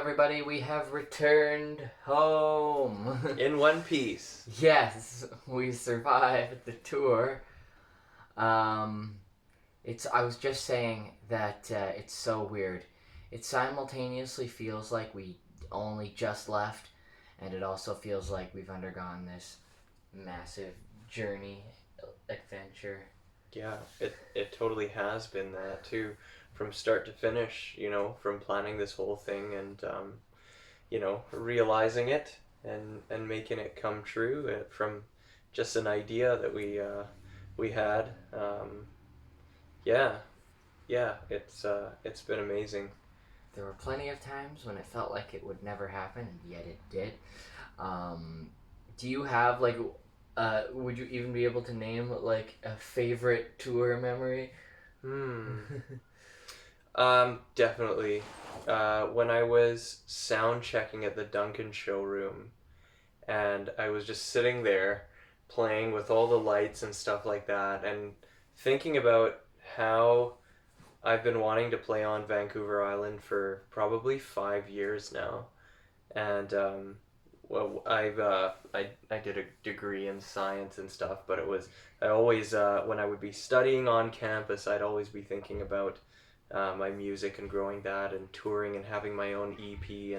everybody. We have returned home. In one piece. Yes, we survived the tour. I was just saying that it's so weird. It simultaneously feels like we only just left, and it also feels like we've undergone this massive journey, adventure. Yeah, it totally has been that too. From start to finish, from planning this whole thing and, realizing it and making it come true from just an idea that we had. Yeah, it's been amazing. There were plenty of times when it felt like it would never happen, and yet it did. Do you have, would you even be able to name, a favorite tour memory? Definitely. When I was sound checking at the Duncan showroom, and I was just sitting there playing with all the lights and stuff like that, and thinking about how I've been wanting to play on Vancouver Island for probably 5 years now, and I did a degree in science and stuff, but I always when I would be studying on campus, I'd always be thinking about my music and growing that and touring and having my own EP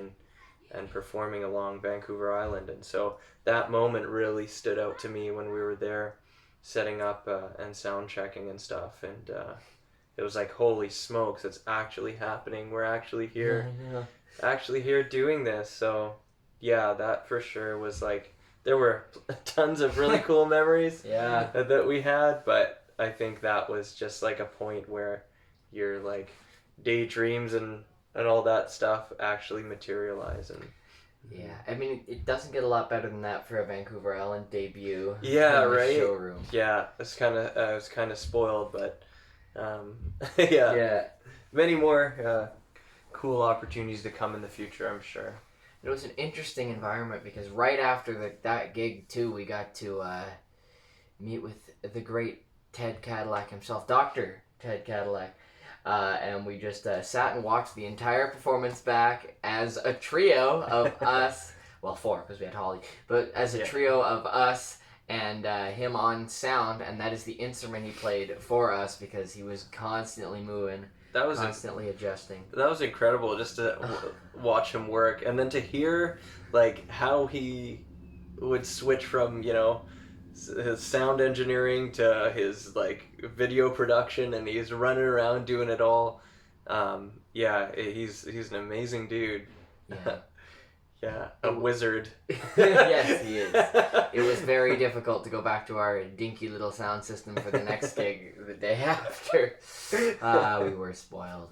and performing along Vancouver Island. And so that moment really stood out to me when we were there setting up and sound checking and stuff. And it was like, holy smokes, it's actually happening. We're actually here, actually here doing this. So yeah, that for sure was like, there were tons of really cool memories that we had, but I think that was just like a point where your like daydreams and all that stuff actually materialize. And yeah, I mean, it doesn't get a lot better than that for a Vancouver Island debut. Yeah, in the right. Showroom. Yeah, I was kind of spoiled, but yeah, many more cool opportunities to come in the future, I'm sure. It was an interesting environment because right after that gig too, we got to meet with the great Ted Cadillac himself, Dr. Ted Cadillac. And we just sat and watched the entire performance back as a trio of us. Well, four, because we had Holly. But as a trio of us and him on sound. And that is the instrument he played for us because he was constantly moving, constantly adjusting. That was incredible just to watch him work. And then to hear like how he would switch from, his sound engineering to his like video production, and he's running around doing it all. He's an amazing dude. Yeah, a wizard. Yes, he is. It was very difficult to go back to our dinky little sound system for the next gig the day after. We were spoiled.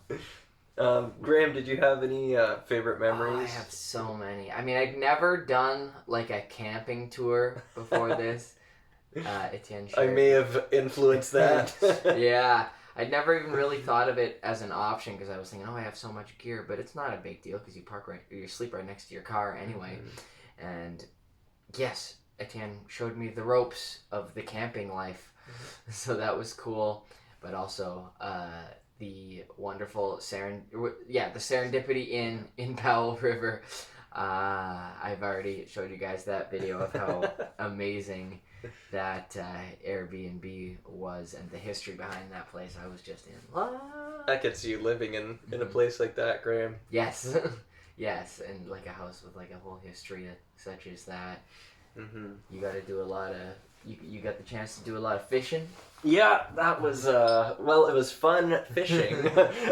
Graham, did you have any favorite memories? I have so many. I mean, I'd never done like a camping tour before this. Etienne shared. I may have influenced that. Yeah, I'd never even really thought of it as an option because I was thinking, I have so much gear, but it's not a big deal because you sleep right next to your car anyway. Mm-hmm. And yes, Etienne showed me the ropes of the camping life, so that was cool. But also the wonderful the Serendipity in Powell River. I've already showed you guys that video of how amazing that Airbnb was and the history behind that place. I was just in love. I could see you living in a place like that, Graham. Yes. Yes, and like a house with like a whole history such as that. Mm-hmm. You got to do a lot of... You got the chance to do a lot of fishing? Yeah, that was, it was fun fishing.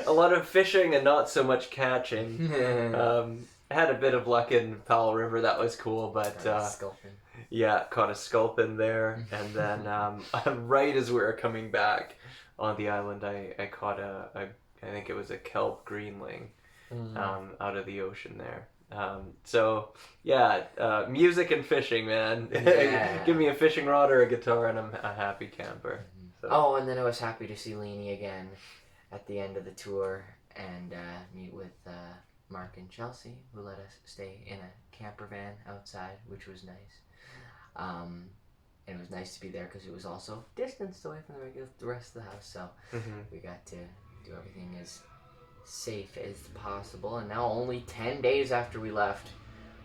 A lot of fishing and not so much catching. I had a bit of luck in Powell River, that was cool, but... Sculpin. Yeah, caught a sculpin there, and then right as we were coming back on the island, I caught I think it was a kelp greenling out of the ocean there. Music and fishing, man. Yeah. Give me a fishing rod or a guitar and I'm a happy camper. So. Oh, and then I was happy to see Leanie again at the end of the tour and meet with Mark and Chelsea, who let us stay in a camper van outside, which was nice. And it was nice to be there because it was also distanced away from the rest of the house, so we got to do everything as safe as possible. And now only 10 days after we left,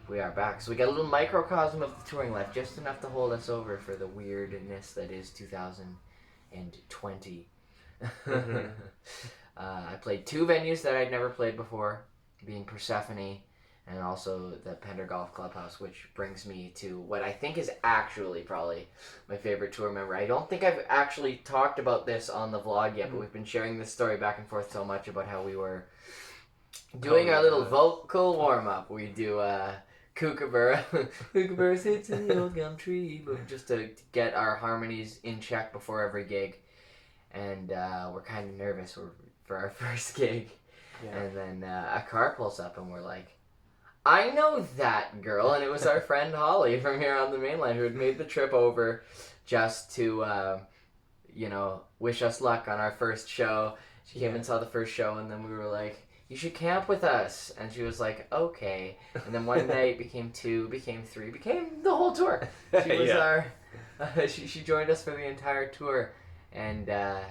we are back. So we got a little microcosm of the touring life, just enough to hold us over for the weirdness that is 2020. Mm-hmm. I played 2 venues that I'd never played before, being Persephone and also the Pender Golf Clubhouse, which brings me to what I think is actually probably my favorite tour memory. I don't think I've actually talked about this on the vlog yet, but we've been sharing this story back and forth so much about how we were doing our little vocal warm-up. We do Kookaburra, Kookaburra sits in the old gum tree, but just to get our harmonies in check before every gig. And we're kind of nervous for our first gig. Yeah. And then a car pulls up and we're like, I know that girl. And it was our friend Holly from here on the mainland who had made the trip over just to, wish us luck on our first show. She came and saw the first show, and then we were like, you should camp with us. And she was like, okay. And then one night became 2, became 3, became the whole tour. She was she joined us for the entire tour. And it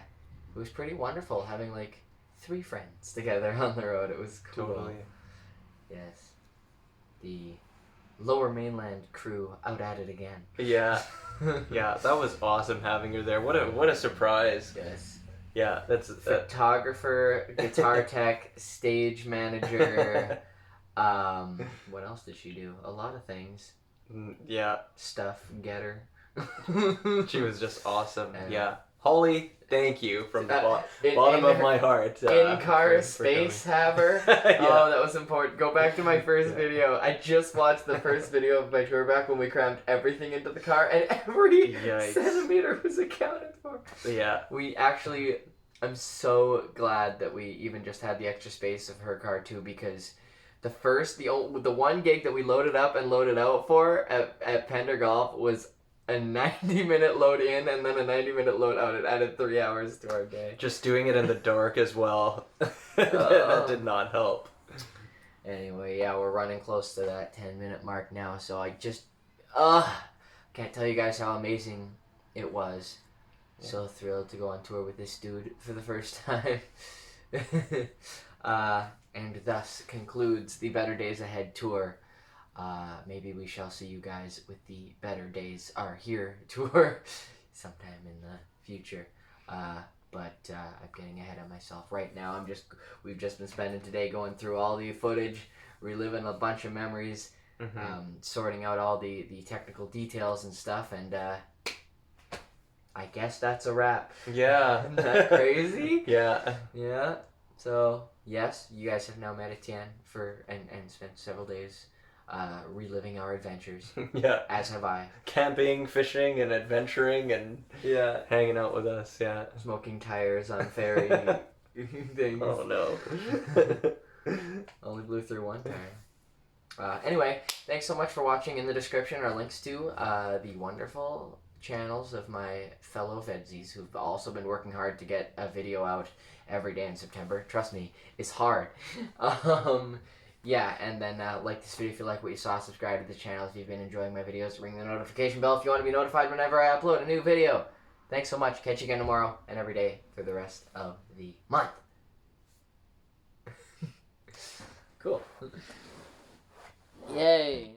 was pretty wonderful having like 3 friends together on the road. It was cool. Totally. Yes. The Lower Mainland crew out at it again. Yeah. Yeah, that was awesome having her there. What a surprise. Yes. Yeah, that's photographer, guitar tech, stage manager. What else did she do? A lot of things. Yeah. Stuff getter. She was just awesome. Yeah. Holly, thank you from the bottom of my heart. In-car space haver. Yeah. Oh, that was important. Go back to my first video. I just watched the first video of my tour back when we crammed everything into the car, and every centimeter was accounted for. Yeah. We actually, I'm so glad that we even just had the extra space of her car too, because the one gig that we loaded up and loaded out for at Pender Golf was a 90-minute load in and then a 90-minute load out. It added 3 hours to our day. Just doing it in the dark as well. That did not help. Anyway, yeah, we're running close to that 10-minute mark now, so I just can't tell you guys how amazing it was. Yeah. So thrilled to go on tour with this dude for the first time. And thus concludes the Better Days Ahead tour. Maybe we shall see you guys with the Better Days Are Here tour sometime in the future. But I'm getting ahead of myself right now. We've just been spending today going through all the footage, reliving a bunch of memories, sorting out all the technical details and stuff, and I guess that's a wrap. Yeah. Isn't that crazy? Yeah. Yeah. So, yes, you guys have now met Etienne and spent several days reliving our adventures. Yeah. As have I. Camping, fishing, and adventuring, and hanging out with us. Yeah. Smoking tires on ferry things. Oh no. Only blew through one tire. Anyway, thanks so much for watching. In the description are links to the wonderful channels of my fellow VEDSies who've also been working hard to get a video out every day in September. Trust me, it's hard. Yeah, and then like this video if you like what you saw, subscribe to the channel if you've been enjoying my videos, ring the notification bell if you want to be notified whenever I upload a new video. Thanks so much. Catch you again tomorrow and every day for the rest of the month. Cool. Yay.